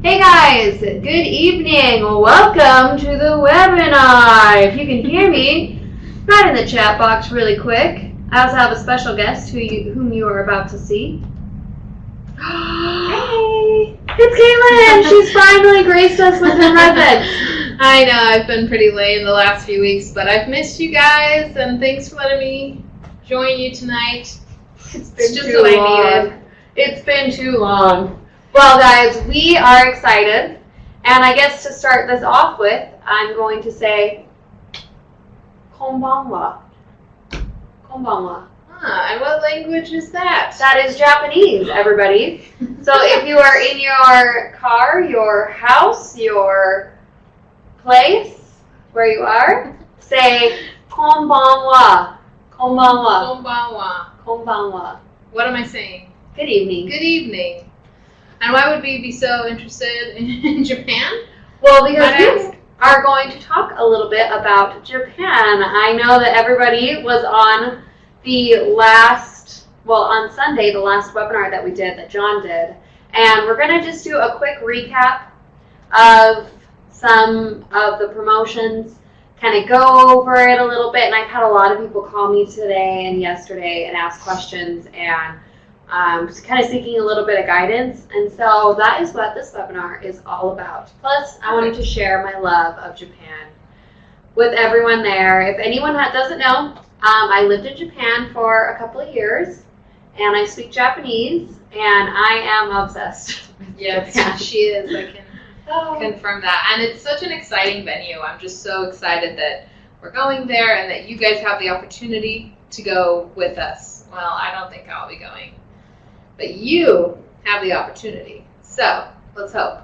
Hey guys, good evening. Welcome to the webinar. If you can hear me, write in the chat box really quick. I also have a special guest whom you are about to see. Hey, it's Katelyn. She's finally graced us with her presence. I know, I've been pretty lame the last few weeks, but I've missed you guys, and thanks for letting me join you tonight. It's been just too what long. I needed. It's been too long. Well, guys, we are excited, and I guess to start this off with, I'm going to say, konbanwa. Konbanwa. And what language is that? That is Japanese, everybody. So if you are in your car, your house, your place, where you are, say konbanwa. Konbanwa. Konbanwa. Konbanwa. What am I saying? Good evening. Good evening. And why would we be so interested in Japan? Well, because we are going to talk a little bit about Japan. I know that everybody was on on Sunday, the last webinar that we did, that John did. And we're going to just do a quick recap of some of the promotions, kind of go over it a little bit. And I've had a lot of people call me today and yesterday and ask questions and just kind of seeking a little bit of guidance. And so that is what this webinar is all about. Plus, I wanted to share my love of Japan with everyone there. If anyone doesn't know, I lived in Japan for a couple of years, and I speak Japanese, and I am obsessed with Yes, Japan. she is. I can confirm that. And it's such an exciting venue. I'm just so excited that we're going there and that you guys have the opportunity to go with us. Well, I don't think I'll be going, but you have the opportunity. So let's hope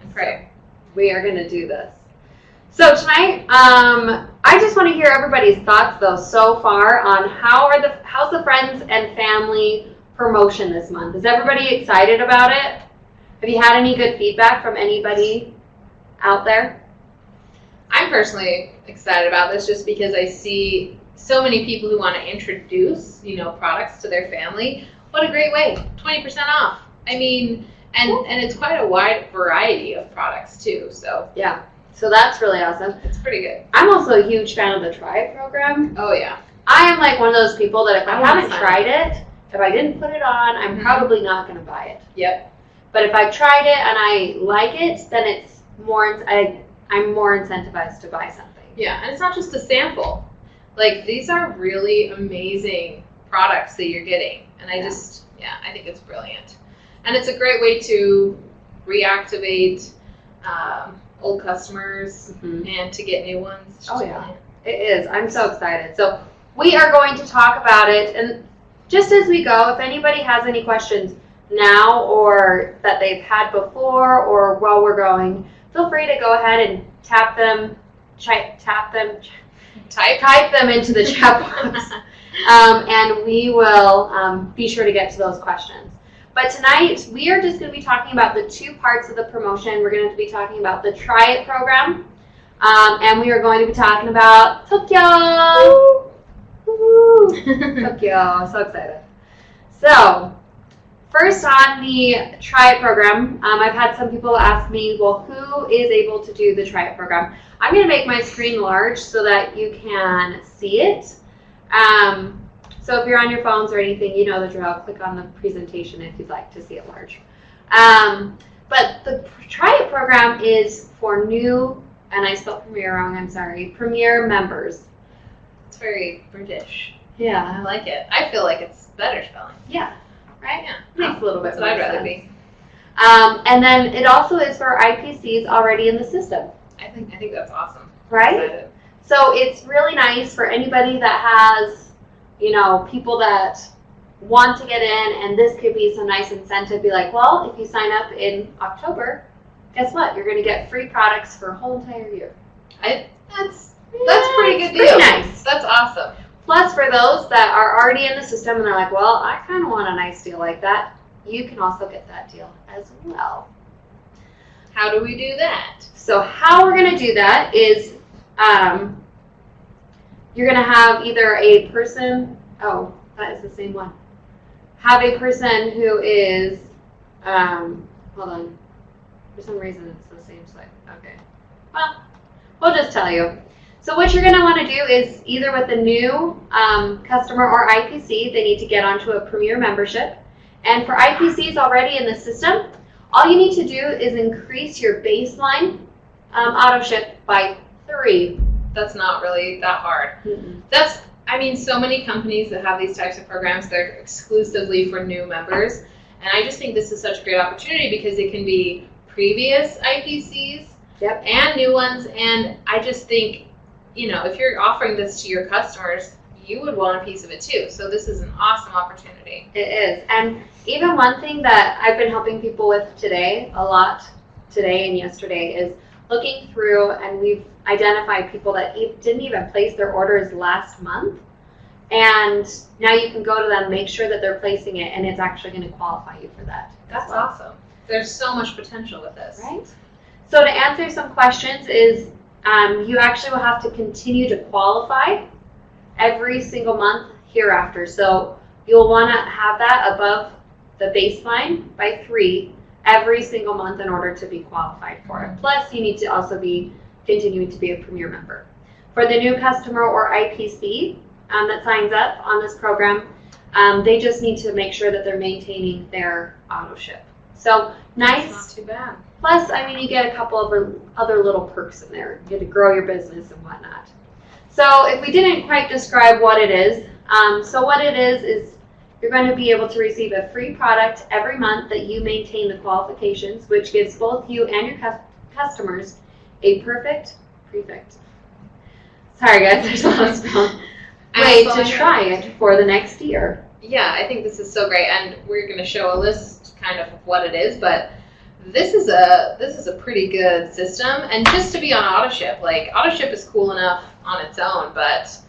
and pray. We are going to do this. So tonight, I just want to hear everybody's thoughts, though, so far on how's the friends and family promotion this month. Is everybody excited about it? Have you had any good feedback from anybody out there? I'm personally excited about this just because I see so many people who want to introduce, products to their family. What a great way. 20% off. I mean, and it's quite a wide variety of products too. So yeah. So that's really awesome. It's pretty good. I'm also a huge fan of the Try It program. Oh yeah. I am like one of those people that if I haven't tried it, if I didn't put it on, I'm probably not going to buy it. Yep. But if I've tried it and I like it, then it's more. I'm more incentivized to buy something. Yeah, and it's not just a sample. Like, these are really amazing products that you're getting, and I think it's brilliant, and it's a great way to reactivate old customers and to get new ones. It's just brilliant. It is. I'm so excited. So we are going to talk about it, and just as we go, if anybody has any questions now or that they've had before or while we're going, feel free to go ahead and type them into the chat box, and we will be sure to get to those questions. But tonight, we are just going to be talking about the two parts of the promotion. We're going to be talking about the Try It program, and we are going to be talking about Tokyo. Tokyo, so excited. So, first on the Try It program, I've had some people ask me, well, who is able to do the Try It program? I'm going to make my screen large so that you can see it. So if you're on your phones or anything, you know the drill. Click on the presentation if you'd like to see it large. But the Try It program is for new, and I spelled Premier wrong, I'm sorry, Premier members. It's very British. Yeah. I like it. I feel like it's better spelling. Yeah. Right? Yeah. Makes a little bit That's more what I'd rather sense. be. And then it also is for IPCs already in the system. I think that's awesome. Right? So it's really nice for anybody that has, people that want to get in, and this could be some nice incentive. Be like, well, if you sign up in October, guess what? You're going to get free products for a whole entire year. That's a pretty good deal. Pretty nice. That's awesome. Plus, for those that are already in the system and they're like, well, I kind of want a nice deal like that, you can also get that deal as well. How do we do that? So how we're going to do that is you're going to have either a person, that is the same one. Have a person who is, hold on. For some reason, it's the same site. Okay. Well, we'll just tell you. So what you're going to want to do is either with the new customer or IPC, they need to get onto a Premier membership. And for IPCs already in the system, all you need to do is increase your baseline auto ship by 3. That's not really that hard. Mm-mm. So many companies that have these types of programs, they're exclusively for new members. And I just think this is such a great opportunity because it can be previous IPCs and new ones. And I just think, if you're offering this to your customers, you would want a piece of it too. So this is an awesome opportunity. It is. And even one thing that I've been helping people with today, a lot today and yesterday, is looking through, and we've identified people that didn't even place their orders last month. And now you can go to them, make sure that they're placing it, and it's actually going to qualify you for that. That's awesome. There's so much potential with this. Right? So to answer some questions is, you actually will have to continue to qualify every single month hereafter. So you'll want to have that above the baseline by 3 every single month in order to be qualified for it. Plus, you need to also be continuing to be a Premier member. For the new customer or IPC that signs up on this program, they just need to make sure that they're maintaining their auto ship. So nice. That's not too bad. Plus, you get a couple of other little perks in there. You get to grow your business and whatnot. So if we didn't quite describe what it is, so what it is you're going to be able to receive a free product every month that you maintain the qualifications, which gives both you and your customers a perfect. Sorry guys, there's a lot of spelling. Way to try it for the next year. Yeah, I think this is so great, and we're going to show a list kind of what it is, but this is a pretty good system. And just to be on AutoShip, AutoShip is cool enough on its own, but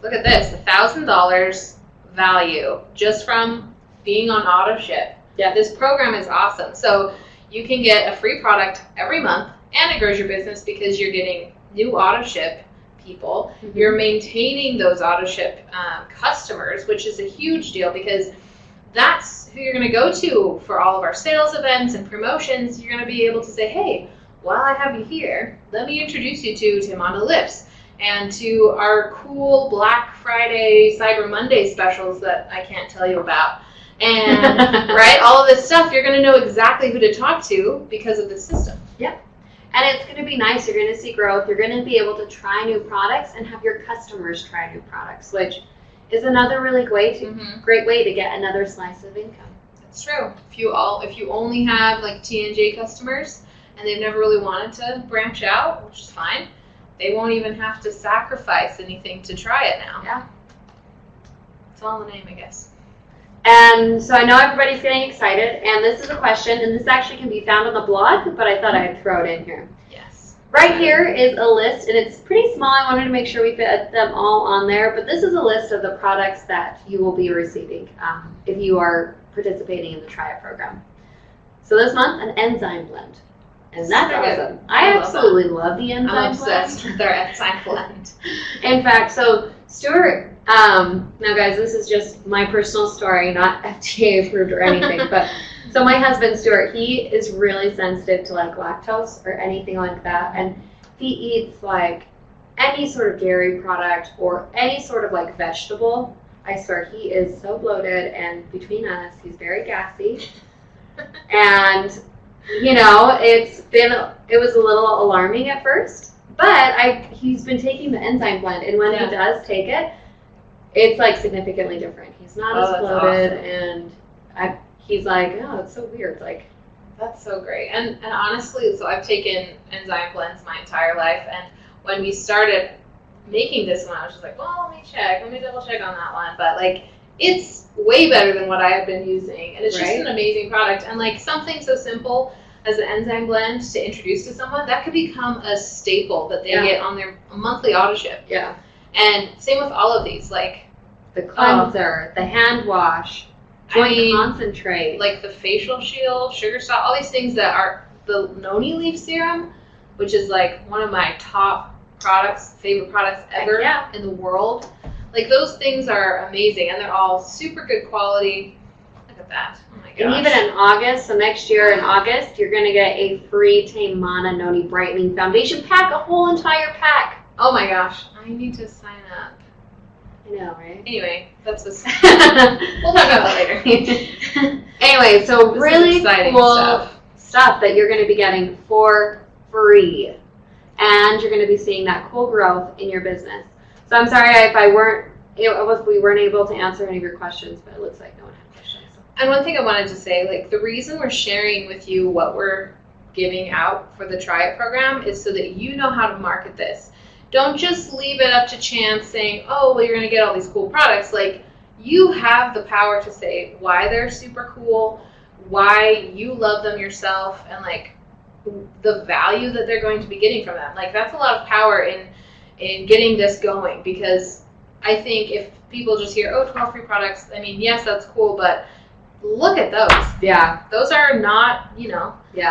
look at this, $1,000 value just from being on AutoShip. Yeah. This program is awesome. So you can get a free product every month, and it grows your business because you're getting new AutoShip people. Mm-hmm. You're maintaining those AutoShip customers, which is a huge deal because that's who you're going to go to for all of our sales events and promotions. You're going to be able to say, hey, while I have you here, let me introduce you to Timana Lips and to our cool Black Friday, Cyber Monday specials that I can't tell you about. And right, all of this stuff, you're going to know exactly who to talk to because of the system. Yep. And it's going to be nice. You're going to see growth. You're going to be able to try new products and have your customers try new products, which is another really great way to get another slice of income. That's true. If you only have T&J customers and they've never really wanted to branch out, which is fine, they won't even have to sacrifice anything to try it now. Yeah. It's all in the name, I guess. And so I know everybody's getting excited, and this is a question, and this actually can be found on the blog, but I thought I'd throw it in here. Yes. Right here is a list, and it's pretty small. I wanted to make sure we fit them all on there, but this is a list of the products that you will be receiving if you are participating in the Try It program. So this month, an enzyme blend. And that's awesome. I absolutely love the enzyme blend. I'm obsessed with their enzyme blend. In fact, so Stuart, now guys, this is just my personal story, not FDA approved or anything, but so my husband, Stuart, he is really sensitive to lactose or anything like that, and he eats any sort of dairy product or any sort of vegetable. I swear, he is so bloated, and between us, he's very gassy, and it was a little alarming at first, but he's been taking the enzyme blend, and when he does take it, it's significantly different. He's not as bloated, awesome. And he's oh, it's so weird. That's so great. And honestly, so I've taken enzyme blends my entire life, and when we started making this one, I was just well, let me double check on that one, but it's way better than what I have been using, and it's just an amazing product. And something so simple as an enzyme blend to introduce to someone, that could become a staple that they get on their monthly AutoShip. Yeah. And same with all of these, the cleanser, the hand wash, joint concentrate, the facial shield, sugar stop, all these things that are the noni leaf serum, which is one of my top favorite products ever in the world. Those things are amazing, and they're all super good quality. Look at that. Oh my And even in August, so next year in August, you're going to get a free Tame Mana Noni Brightening Foundation pack, a whole entire pack. Oh my gosh, I need to sign up. I know, right? Anyway, that's we'll talk about that later. Anyway, so This really is exciting cool stuff that you're going to be getting for free. And you're going to be seeing that cool growth in your business. So I'm sorry if we weren't able to answer any of your questions, but it looks like no one had questions. And one thing I wanted to say, like the reason we're sharing with you what we're giving out for the Try It program is so that you know how to market this. Don't just leave it up to chance saying, oh, well, you're going to get all these cool products. Like, you have the power to say why they're super cool, why you love them yourself, and, like, the value that they're going to be getting from them. Like, that's a lot of power in getting this going, because I think if people just hear, oh, 12 free products, I mean, yes, that's cool, but look at those. Yeah. Those are not,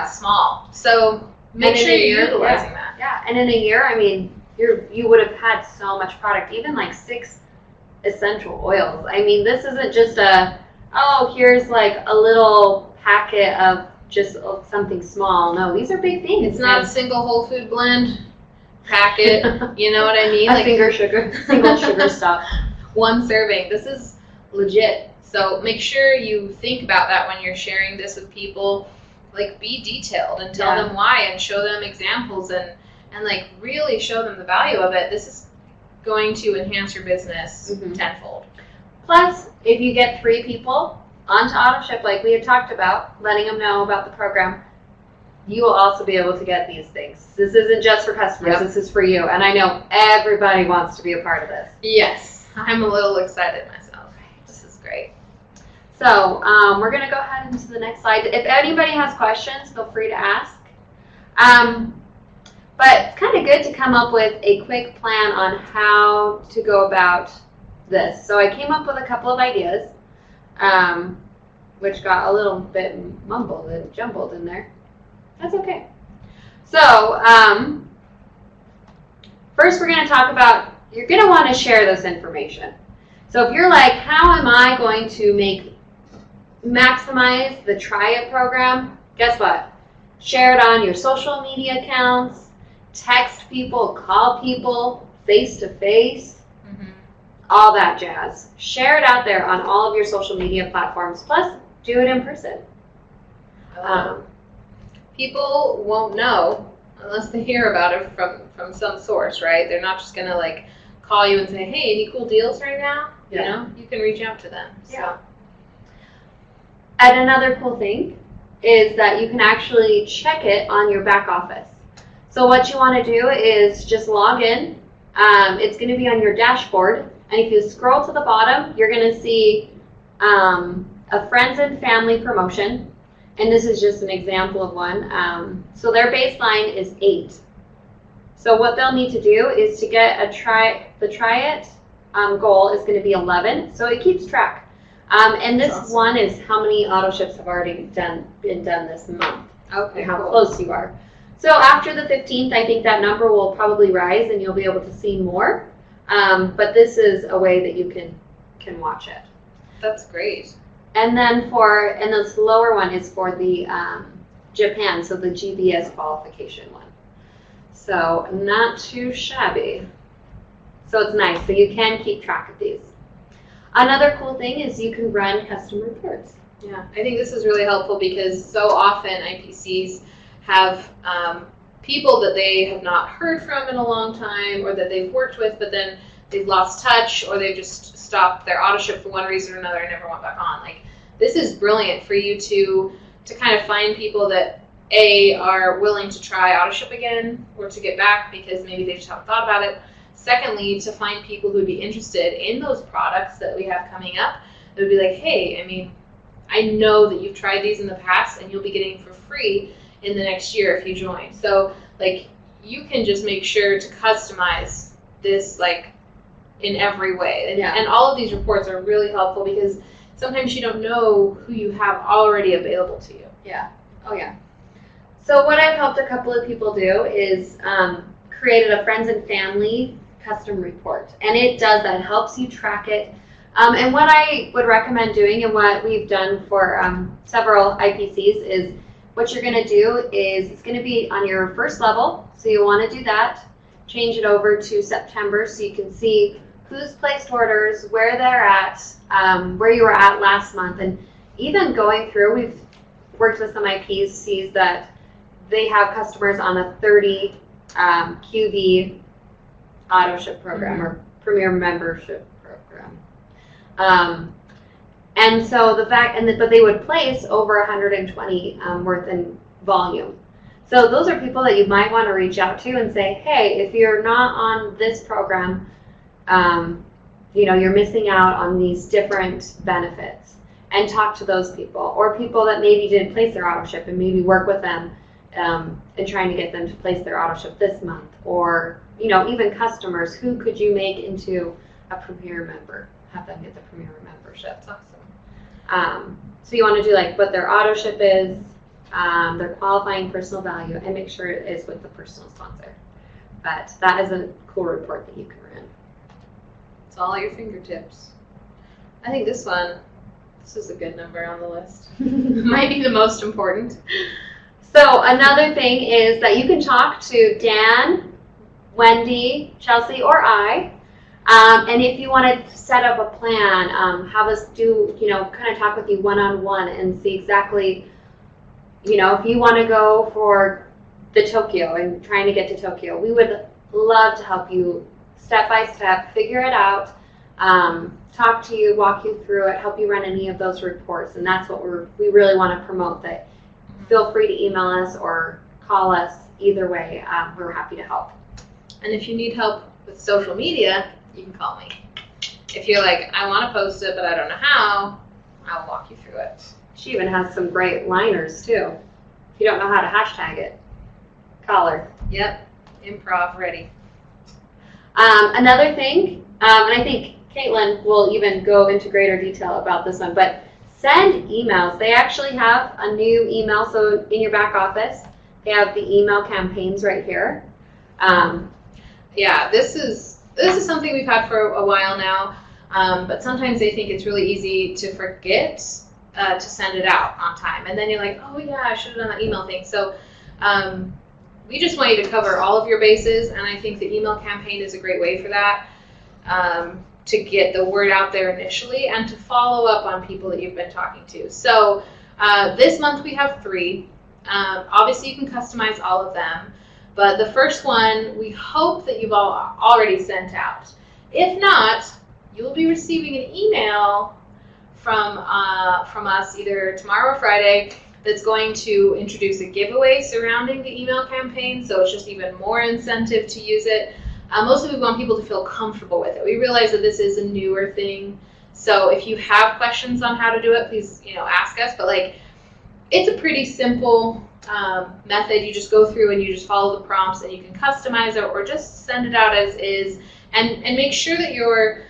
small. So make sure you're utilizing that. Yeah, and in a year, I mean, you would have had so much product, even like 6 essential oils. I mean, this isn't just here's like a little packet of just something small. No, these are big things. It's not a single whole food blend packet. You know what I mean? Single sugar stuff. One serving. This is legit. So make sure you think about that when you're sharing this with people. Like, be detailed and tell them why, and show them examples, and like really show them the value of it. This is going to enhance your business tenfold. Plus, if you get 3 people onto AutoShip, like we had talked about, letting them know about the program, you will also be able to get these things. This isn't just for customers, this is for you. And I know everybody wants to be a part of this. Yes, I'm a little excited myself. This is great. So we're going to go ahead into the next slide. If anybody has questions, feel free to ask. But it's kind of good to come up with a quick plan on how to go about this. So I came up with a couple of ideas, which got a little bit mumbled and jumbled in there. That's okay. So first we're going to talk about, you're going to want to share this information. So if you're like, how am I going to maximize the Try It program? Guess what? Share it on your social media accounts. Text people, call people, face-to-face, all that jazz. Share it out there on all of your social media platforms, plus do it in person. People won't know unless they hear about it from some source, right? They're not just going to, like, call you and say, hey, any cool deals right now? You know, you can reach out to them. Yeah. And another cool thing is that you can actually check it on your back office. So what you want to do is just log in. It's going to be on your dashboard. And if you scroll to the bottom, you're going to see a friends and family promotion. And this is just an example of one. So their baseline is 8. So what they'll need to do is to get the Try It goal is going to be 11. So it keeps track. And this one is how many AutoShips have already been done this month. Okay, and how close you are. So after the 15th, I think that number will probably rise and you'll be able to see more. But this is a way that you can watch it. That's great. And then and this lower one is for the Japan, so the GBS qualification one. So not too shabby. So it's nice. So you can keep track of these. Another cool thing is you can run custom reports. Yeah, I think this is really helpful because so often IPCs have people that they have not heard from in a long time, or that they've worked with, but then they've lost touch, or they've just stopped their AutoShip for one reason or another and never went back on. Like, this is brilliant for you to kind of find people that are willing to try AutoShip again, or to get back because maybe they just haven't thought about it. Secondly, to find people who would be interested in those products that we have coming up. It would be like, hey, I mean, I know that you've tried these in the past and you'll be getting for free in the next year if you join. So, like, you can just make sure to customize this, like, in every way. And all of these reports are really helpful because sometimes you don't know who you have already available to you. Yeah. Oh, yeah. So what I've helped a couple of people do is created a friends and family custom report. And it does that. It helps you track it. And what I would recommend doing, and what we've done for several IPCs, is what you're going to do is it's going to be on your first level. So you want to do that. Change it over to September so you can see who's placed orders, where they're at, where you were at last month. And even going through, we've worked with some IPCs that they have customers on a 30 QV auto ship program or premier membership program. And so the fact, but they would place over 120 worth in volume. So those are people that you might want to reach out to and say, hey, if you're not on this program, you're missing out on these different benefits, and talk to those people, or people that maybe didn't place their auto ship and maybe work with them in trying to get them to place their auto ship this month, or even customers, who could you make into a premier member, have them get the premier membership. That's awesome. So you want to do like what their auto ship is, their qualifying personal value, and make sure it is with the personal sponsor. But that is a cool report that you can run. It's all at your fingertips. I think this is a good number on the list. Might be the most important. So another thing is that you can talk to Dan, Wendy, Chelsea, or I. And if you want to set up a plan, have us do, kind of talk with you one-on-one and see exactly, if you want to go for the Tokyo and trying to get to Tokyo, we would love to help you step by step, figure it out, talk to you, walk you through it, help you run any of those reports. And that's what we really want to promote, that feel free to email us or call us. Either way, we're happy to help. And if you need help with social media, you can call me. If you're like, I want to post it, but I don't know how, I'll walk you through it. She even has some great liners, too. If you don't know how to hashtag it, call her. Yep, improv ready. Another thing, and I think Katelyn will even go into greater detail about this one, but send emails. They actually have a new email, so in your back office, they have the email campaigns right here. Yeah, this is something we've had for a while now, but sometimes they think it's really easy to forget to send it out on time. And then you're like, oh yeah, I should have done that email thing. So we just want you to cover all of your bases, and I think the email campaign is a great way for that, to get the word out there initially and to follow up on people that you've been talking to. So this month we have 3. Obviously you can customize all of them, but the first one we hope that you've all already sent out. If not, you'll be receiving an email from us either tomorrow or Friday that's going to introduce a giveaway surrounding the email campaign, so it's just even more incentive to use it. Mostly we want people to feel comfortable with it. We realize that this is a newer thing, so if you have questions on how to do it, please ask us. But it's a pretty simple method. You just go through and you just follow the prompts, and you can customize it or just send it out as is, and make sure that you're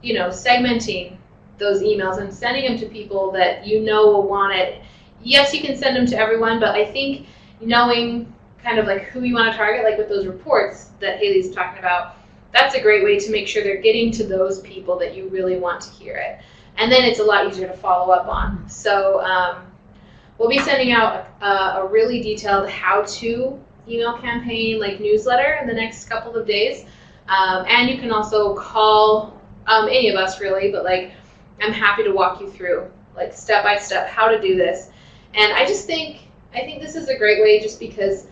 segmenting those emails and sending them to people that will want it. Yes, you can send them to everyone, but I think knowing kind of who you want to target, with those reports that Hailey's talking about, that's a great way to make sure they're getting to those people that you really want to hear it. And then it's a lot easier to follow up on. So we'll be sending out a really detailed how-to email campaign newsletter in the next couple of days. And you can also call any of us really, but I'm happy to walk you through step by step how to do this. And I think this is a great way, just because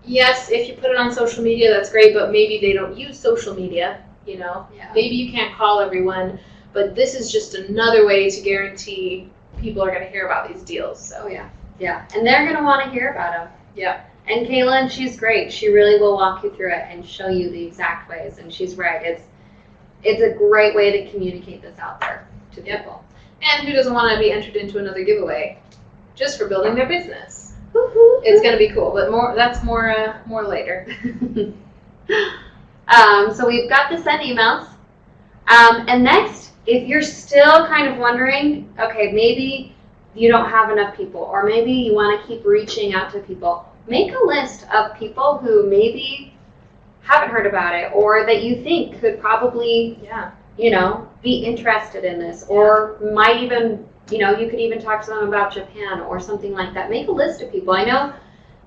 yes, if you put it on social media, that's great, but maybe they don't use social media, Yeah. Maybe you can't call everyone, but this is just another way to guarantee people are going to hear about these deals. So yeah, and they're going to want to hear about them. Yeah. And Katelyn, she's great. She really will walk you through it and show you the exact ways. And she's right. It's a great way to communicate this out there to people. And who doesn't want to be entered into another giveaway just for building their business? It's going to be cool, but that's more later. So we've got the send emails. And next, if you're still kind of wondering, okay, maybe you don't have enough people, or maybe you want to keep reaching out to people, make a list of people who maybe haven't heard about it, or that you think could probably, be interested in this, or might even, you could even talk to them about Japan or something like that. Make a list of people. I know,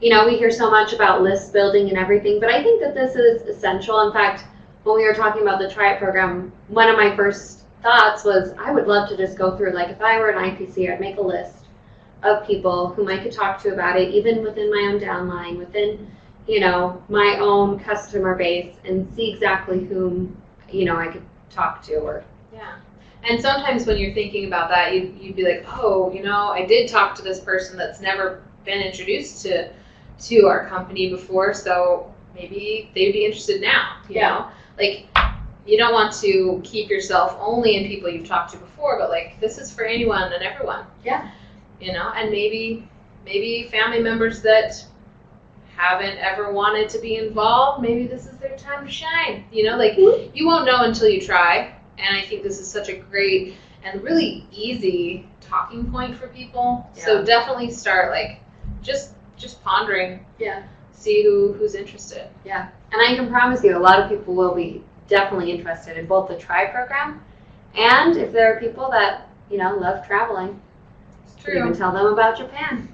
we hear so much about list building and everything, but I think that this is essential. In fact, when we were talking about the Try It program, one of my first thoughts was I would love to just go through, like if I were an IPC, I'd make a list of people whom I could talk to about it, even within my own downline, within, my own customer base, and see exactly whom, I could talk to. Or yeah. And sometimes when you're thinking about that, you'd be like, oh, I did talk to this person that's never been introduced to our company before, so maybe they'd be interested now, you know? Like, you don't want to keep yourself only in people you've talked to before, but like, this is for anyone and everyone. Yeah. And maybe family members that haven't ever wanted to be involved, maybe this is their time to shine. You won't know until you try. And I think this is such a great and really easy talking point for people. Yeah. So definitely start just pondering. Yeah. See who's interested. Yeah. And I can promise you a lot of people will be definitely interested in both the Try program, and if there are people that, love traveling. It's true. You can tell them about Japan.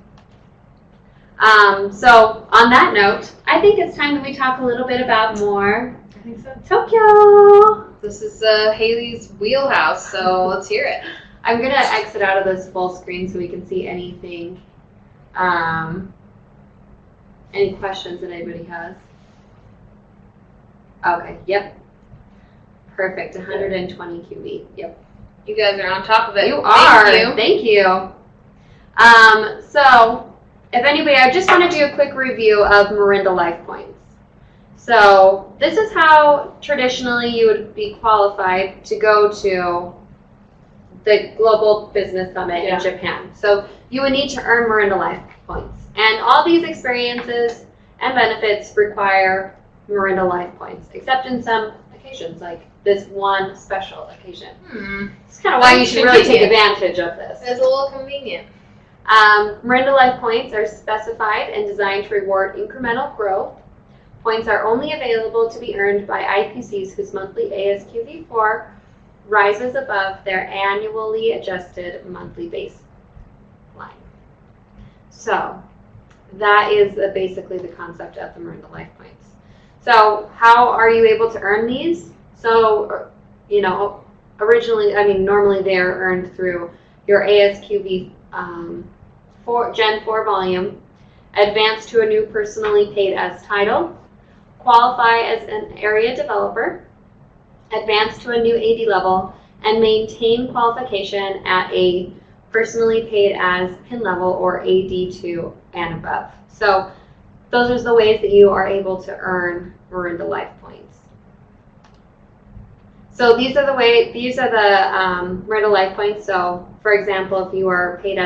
So on that note, I think it's time that we talk a little bit about more I think so. Tokyo. This is Hailey's wheelhouse, so let's hear it. I'm going to exit out of this full screen so we can see anything, any questions that anybody has. Okay, yep. Perfect, 120 QB, yep. You guys are on top of it. You are. Thank you. So, if anybody, I just want to do a quick review of Morinda Life Points. So, this is how traditionally you would be qualified to go to the Global Business Summit in Japan. So, you would need to earn Morinda Life Points. And all these experiences and benefits require Morinda Life Points, except in some occasions, like this one special occasion. It's kind of why you should really take advantage of this. It's a little convenient. Morinda Life Points are specified and designed to reward incremental growth. Points are only available to be earned by IPCs whose monthly ASQV4 rises above their annually adjusted monthly baseline. So that is basically the concept of the Morinda Life Points. So how are you able to earn these? So, normally they are earned through your ASQV Gen 4 volume, advance to a new personally paid as title, qualify as an area developer, advance to a new AD level, and maintain qualification at a personally paid as PIN level or AD2 and above. So those are the ways that you are able to earn Morinda Life Points. So these are the Morinda Life Points. So for example, if you are paid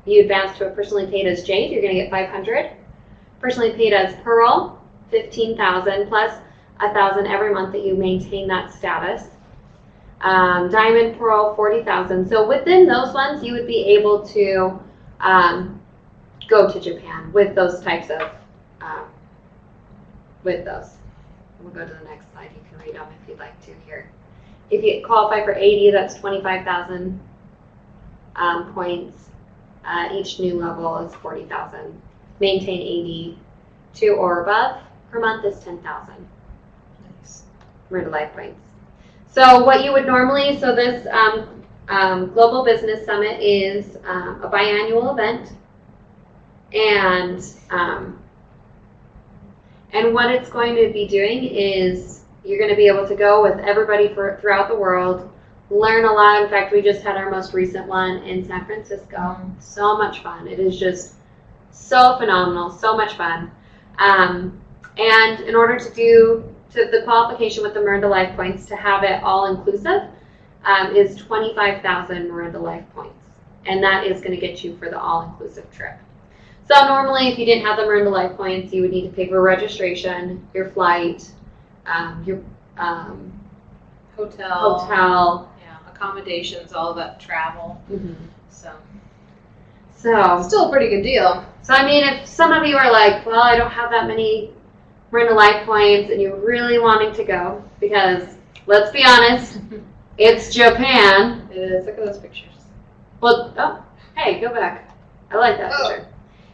you advance to a personally paid as Jade, you're going to get 500. Personally paid as Pearl, 15,000 plus 1,000 every month that you maintain that status. Diamond, Pearl, 40,000. So within those ones, you would be able to go to Japan with those types of, with those. We'll go to the next slide. You can read them if you'd like to here. If you qualify for 80, that's 25,000 points. Each new level is 40,000. Maintain 82 or above per month is 10,000. Nice. Morinda Life Points. So what you would normally, this Global Business Summit is a biannual event, and what it's going to be doing is you're going to be able to go with everybody throughout the world, learn a lot. In fact, we just had our most recent one in San Francisco. So much fun. It is just so phenomenal, so much fun. And in order to do the qualification with the Morinda Life Points to have it all inclusive is 25,000 Morinda Life Points. And that is going to get you for the all-inclusive trip. So normally, if you didn't have the Morinda Life Points, you would need to pay for registration, your flight, your hotel, accommodations, all of that travel. Mm-hmm. So still a pretty good deal. So I mean, if some of you are like, well, I don't have that many Morinda Life Points, and you're really wanting to go, because let's be honest, It's Japan. It is. Look at those pictures. Well, oh, hey, go back. I like that Oh. picture.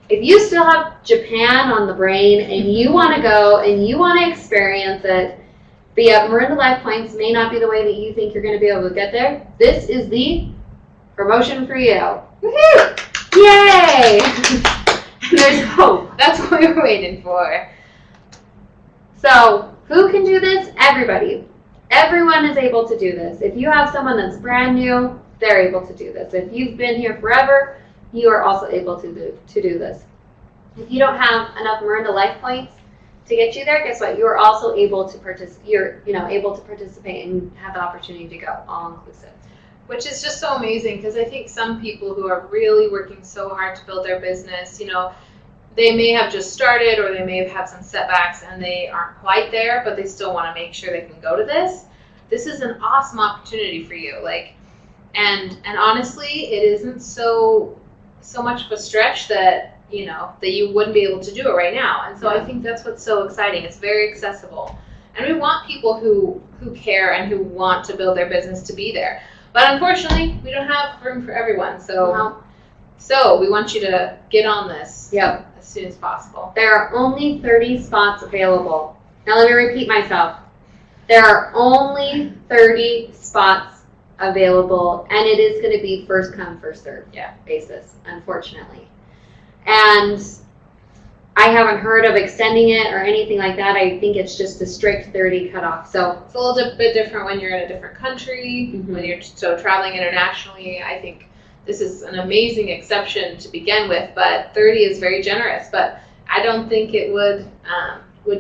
If you still have Japan on the brain and you want to go and you want to experience it, but yet Morinda Life Points may not be the way that you think you're going to be able to get there, this is the promotion for you. Woohoo! Yay! There's hope. That's what we were waiting for. So, who can do this? Everybody. Everyone is able to do this. If you have someone that's brand new, they're able to do this. If you've been here forever, you are also able to do this. If you don't have enough Morinda Life Points to get you there, guess what? You are also able to able to participate and have the opportunity to go all inclusive. Which is just so amazing because I think some people who are really working so hard to build their business, they may have just started or they may have had some setbacks and they aren't quite there, but they still want to make sure they can go to this. This is an awesome opportunity for you. And honestly, it isn't so much of a stretch that you wouldn't be able to do it right now. And so I think that's what's so exciting. It's very accessible. And we want people who care and who want to build their business to be there. But unfortunately, we don't have room for everyone. So we want you to get on this as soon as possible. There are only 30 spots available. Now let me repeat myself. There are only 30 spots available, and it is going to be first come, first serve basis, unfortunately. And I haven't heard of extending it or anything like that. I think it's just a strict 30 cutoff. So it's a little bit different when you're in a different country, when you're traveling internationally. I think this is an amazing exception to begin with, but 30 is very generous. But I don't think it would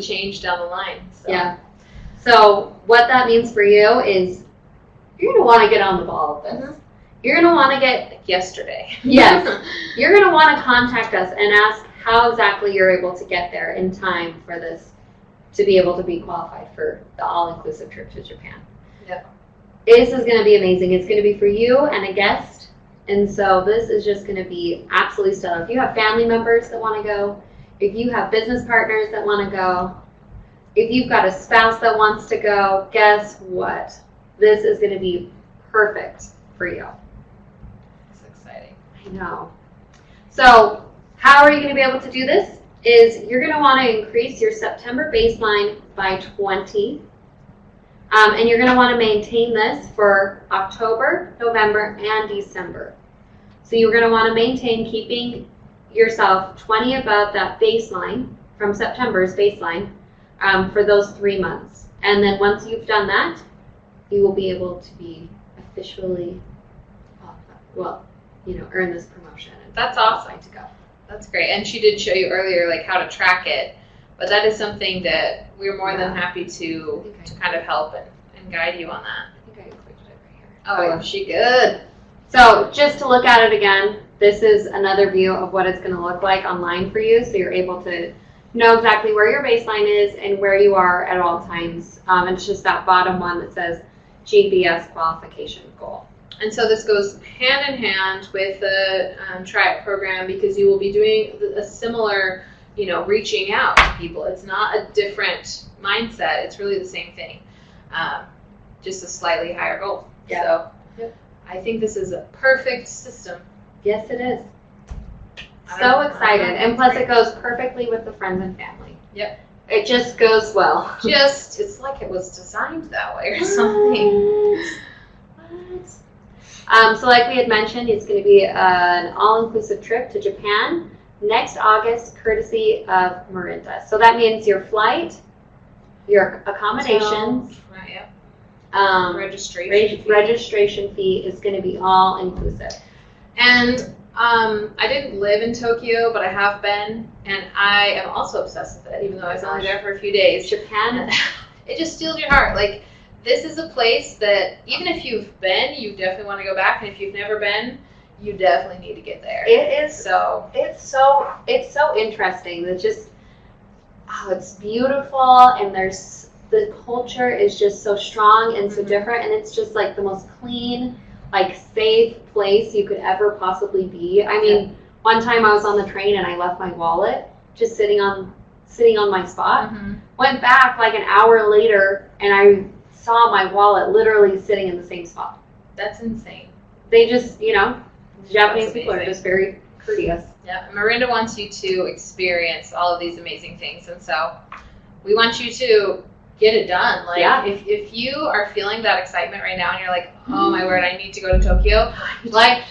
change down the line. So. Yeah. So what that means for you is you're going to want to get on the ball with this. You're going to want to get yesterday. Yes. You're going to want to contact us and ask how exactly you're able to get there in time for this to be able to be qualified for the all-inclusive trip to Japan. Yep. This is going to be amazing. It's going to be for you and a guest. And so this is just going to be absolutely stellar. If you have family members that want to go, if you have business partners that want to go, if you've got a spouse that wants to go, guess what? This is going to be perfect for you. It's exciting. I know. So how are you going to be able to do this? Is you're going to want to increase your September baseline by 20. And you're going to want to maintain this for October, November, and December. So you're going to want to maintain keeping yourself 20 above that baseline from September's baseline for those 3 months. And then once you've done that, you will be able to be officially, earn this promotion. That's awesome. To go. That's great. And she did show you earlier how to track it. But that is something that we're more than happy to kind of help and guide you on that. I think I included it right here. Oh, yeah. She good. So just to look at it again, this is another view of what it's going to look like online for you. So you're able to know exactly where your baseline is and where you are at all times. And it's just that bottom one that says GBS qualification goal. And so this goes hand in hand with the Try It program because you will be doing a similar reaching out to people. It's not a different mindset. It's really the same thing, just a slightly higher goal. Yeah. So I think this is a perfect system. Yes, it is. So excited. And plus it goes perfectly with the friends and family. Yep. It just goes well. It's like it was designed that way or something. So like we had mentioned, it's going to be an all-inclusive trip to Japan next August, courtesy of Morinda. So that means your flight, your accommodations, registration fee is going to be all-inclusive. And I didn't live in Tokyo, but I have been, and I am also obsessed with it, even though I was only there for a few days. Japan, it just steals your heart. This is a place that even if you've been, you definitely want to go back, and if you've never been, you definitely need to get there. It is so. It's so interesting. It's just, it's beautiful, and the culture is just so strong and so different, and it's just like the most clean, safe place you could ever possibly be. I mean, one time I was on the train and I left my wallet just sitting on my spot. Went back an hour later and I saw my wallet literally sitting in the same spot. That's insane. They just, you know, Japanese people are amazing. just very courteous. Yeah, and Morinda wants you to experience all of these amazing things, and so we want you to get it done. Like, Yeah. if you are feeling that excitement right now and you're like, oh my word, I need to go to Tokyo, like,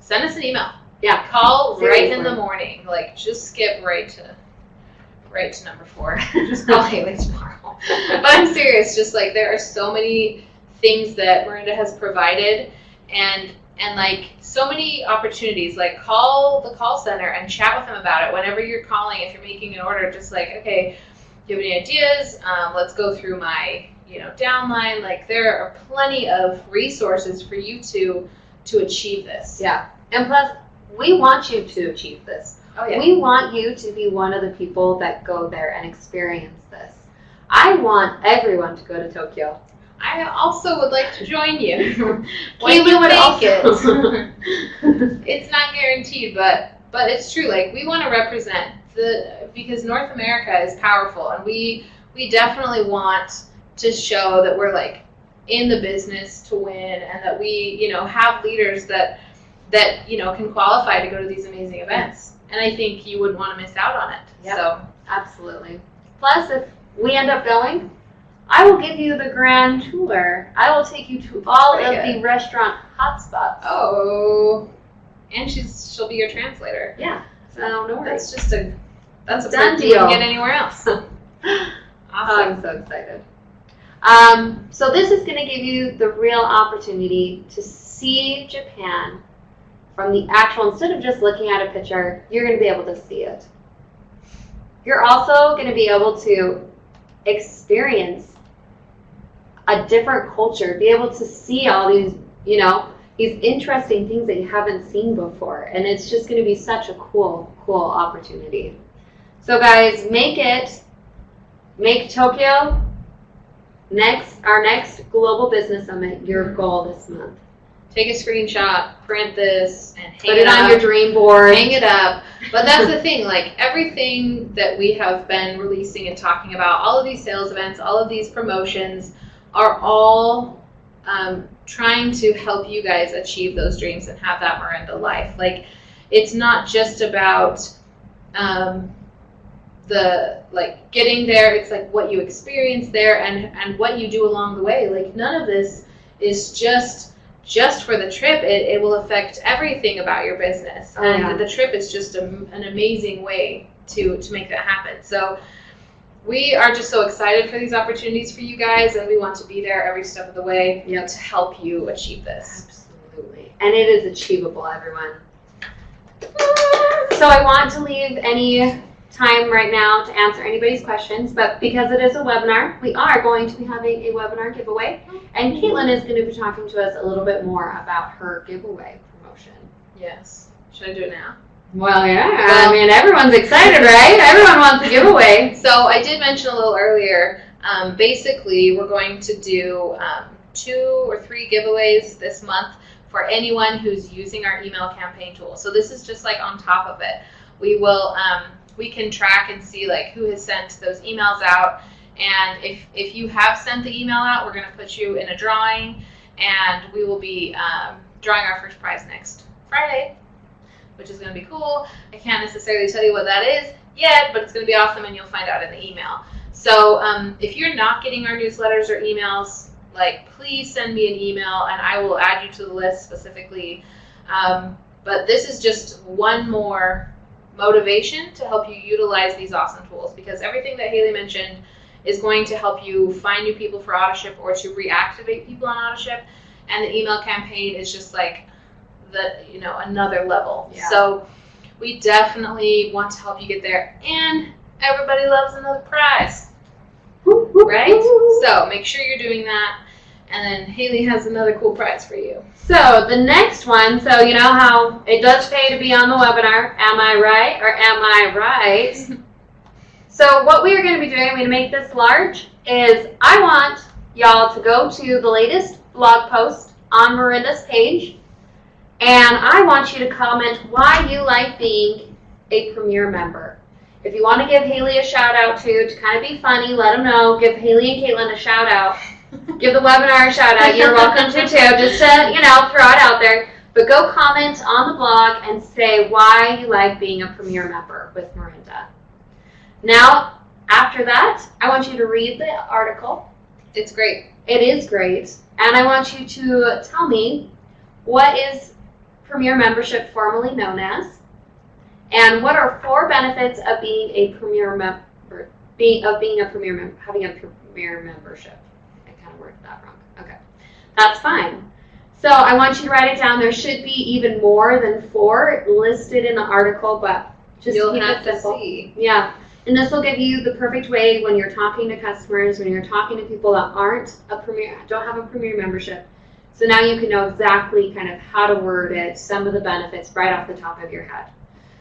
send us an email. Yeah. Call right in Seriously. the morning. Like, just skip right to number 4. Just call Hailey tomorrow. But I'm serious. Just like, there are so many things that Morinda has provided, and like so many opportunities. Like, call the call center and chat with them about it. Whenever you're calling, if you're making an order, just like, okay, do you have any ideas? Let's go through my, downline. Like, there are plenty of resources for you to achieve this. Yeah. And plus, we want you to achieve this. Oh yeah. We want you to be one of the people that go there and experience this. I want everyone to go to Tokyo. I also would like to join you. When When you you would make also- it. It's not guaranteed, but it's true. Like, we want to represent because North America is powerful, and we definitely want to show that we're like in the business to win, and that we have leaders that can qualify to go to these amazing events. And I think you wouldn't want to miss out on it. Yep. So Absolutely. Plus, if we end up going, I will give you the grand tour. I will take you to all Very of good. the restaurant hotspots. oh, and she'll be your translator. Yeah. So no worries. That's a Done perk you wouldn't deal. get anywhere else. Oh, Awesome. I'm so excited. So this is going to give you the real opportunity to see Japan from the actual, instead of just looking at a picture, you're going to be able to see it. You're also going to be able to experience a different culture, be able to see all these, these interesting things that you haven't seen before. And it's just going to be such a cool opportunity. So guys, make Tokyo our next Global Business Summit your goal this month. Take a screenshot, print this, and Put it on up. your dream board. Hang it up. But that's the thing, like, everything that we have been releasing and talking about, all of these sales events, all of these promotions, are all trying to help you guys achieve those dreams and have that Morinda life. Like, it's not just about getting there. It's like what you experience there and what you do along the way. Like, none of this is just for the trip. It will affect everything about your business. Oh, And yeah. the trip is just an amazing way to make that happen. So we are just so excited for these opportunities for you guys, and we want to be there every step of the way to help you achieve this. Absolutely. And it is achievable, everyone. So I want to leave any time right now to answer anybody's questions, but because it is a webinar, we are going to be having a webinar giveaway, and Katelyn is going to be talking to us a little bit more about her giveaway promotion. Yes. Should I do it now? Well, yeah. Well- I mean, everyone's excited, right? Everyone wants a giveaway. So I did mention a little earlier, basically we're going to do 2 or 3 giveaways this month for anyone who's using our email campaign tool. So this is just like on top of it. We will, we can track and see like who has sent those emails out. And if you have sent the email out, we're going to put you in a drawing, and we will be drawing our first prize next Friday, which is going to be cool. I can't necessarily tell you what that is yet, but it's going to be awesome, and you'll find out in the email. So if you're not getting our newsletters or emails, like, please send me an email, and I will add you to the list specifically. But this is just one more motivation to help you utilize these awesome tools, because everything that Hailey mentioned is going to help you find new people for AutoShip or to reactivate people on AutoShip, and the email campaign is just like another level. Yeah. So we definitely want to help you get there, and everybody loves another prize, right? So make sure you're doing that, and then Hailey has another cool prize for you. So the next one, so you know how it does pay to be on the webinar, am I right or am I right? So what we are going to be doing, I'm going to make this large, is I want y'all to go to the latest blog post on Morinda's page, and I want you to comment why you like being a Premier member. If you want to give Hailey a shout out to kind of be funny, let them know, give Hailey and Katelyn a shout out. Give the webinar a shout out. You're welcome to too. Just to, throw it out there. But go comment on the blog and say why you like being a Premier member with Morinda. Now, after that, I want you to read the article. It's great. It is great. And I want you to tell me, what is Premier membership formally known as? And what are 4 benefits of being a Premier member? Having a Premier membership. I kind of worded that wrong. Okay, that's fine. So I want you to write it down. There should be even more than 4 listed in the article, but just You'll keep have it to simple. see. Yeah, and this will give you the perfect way when you're talking to customers, when you're talking to people that don't have a Premier membership. So now you can know exactly kind of how to word it, some of the benefits right off the top of your head.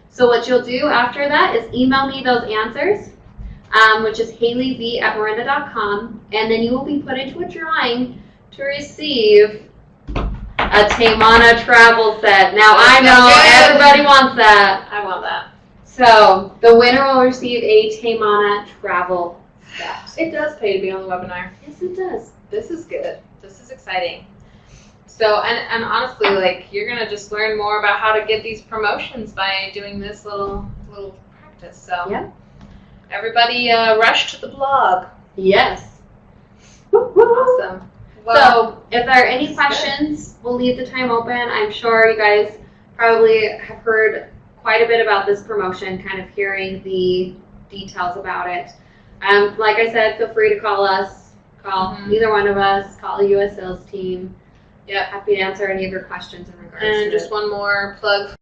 So what you'll do after that is email me those answers, which is haileyv@morinda.com, and then you will be put into a drawing to receive a Taymana travel set. Now I know everybody wants that. I want that. So the winner will receive a Taymana travel set. It does pay to be on the webinar. Yes, it does. This is good. This is exciting. So, and honestly, like, you're going to just learn more about how to get these promotions by doing this little practice. So, yeah. Everybody rush to the blog. Yes. Awesome. Well, So if there are any questions, we'll leave the time open. I'm sure you guys probably have heard quite a bit about this promotion, kind of hearing the details about it. Like I said, feel free to call us. Call either one of us. Call the U.S. sales team. Yep. Happy to answer any of your questions in regards to and just it. one more plug